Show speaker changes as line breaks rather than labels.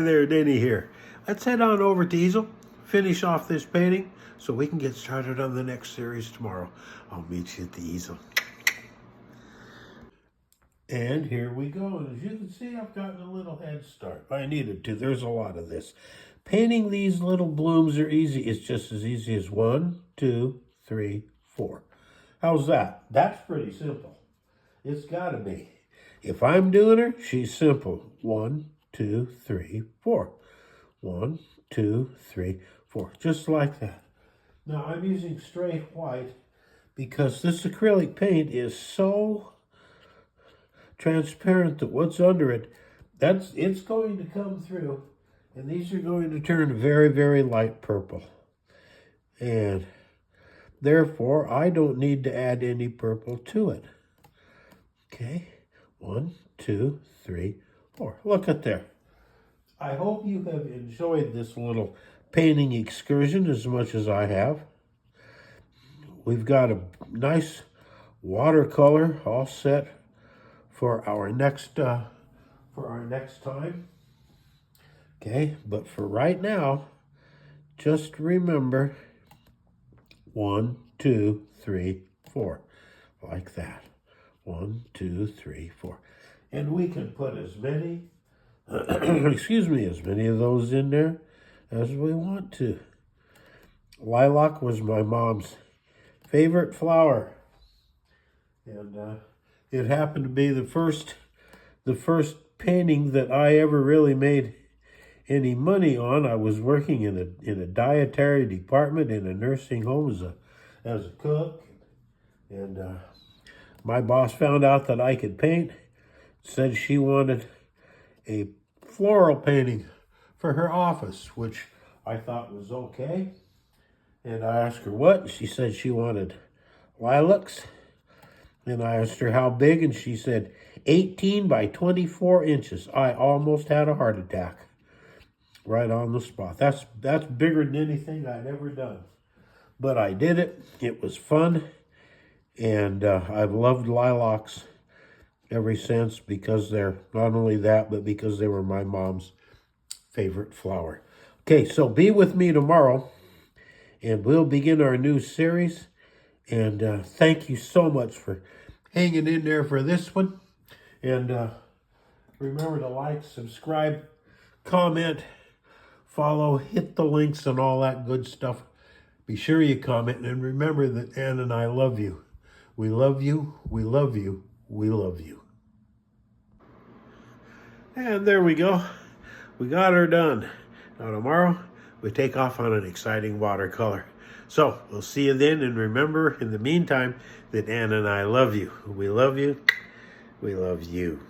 there, Denny here. Let's head on over to easel, finish off this painting so we can get started on the next series tomorrow. I'll meet you at the easel. And here we go. And as you can see, I've gotten a little head start. I needed to. There's a lot of this. Painting these little blooms are easy. It's just as easy as 1, 2, 3, 4. How's that? That's pretty simple. It's got to be. If I'm doing her, she's simple. 1, 2, 3, 4. 1, 2, 3, 4. Just like that. Now I'm using straight white because this acrylic paint is so transparent that what's under it, it's going to come through, and these are going to turn very, very light purple. And therefore, I don't need to add any purple to it. Okay, 1, 2, 3, 4. Look at there. I hope you have enjoyed this little painting excursion as much as I have. We've got a nice watercolor all set for our next time. Okay, but for right now, just remember 1, 2, 3, 4, like that. 1, 2, 3, 4, and we can put as many, excuse me, as many of those in there as we want to. Lilac was my mom's favorite flower, and it happened to be the first painting that I ever really made any money on. I was working in a dietary department in a nursing home as a cook, and my boss found out that I could paint, said she wanted a floral painting for her office, which I thought was okay. And I asked her what, she said she wanted lilacs. And I asked her how big, and she said 18 by 24 inches. I almost had a heart attack right on the spot. That's bigger than anything I'd ever done. But I did it. It was fun. And I've loved lilacs ever since, because they're not only that, but because they were my mom's favorite flower. Okay, so be with me tomorrow, and we'll begin our new series. And thank you so much for hanging in there for this one. And remember to like, subscribe, comment, follow, hit the links and all that good stuff. Be sure you comment, and remember that Ann and I love you. We love you, we love you, we love you. And there we go. We got her done. Now tomorrow, we take off on an exciting watercolor. So, we'll see you then, and remember, in the meantime, that Ann and I love you. We love you. We love you.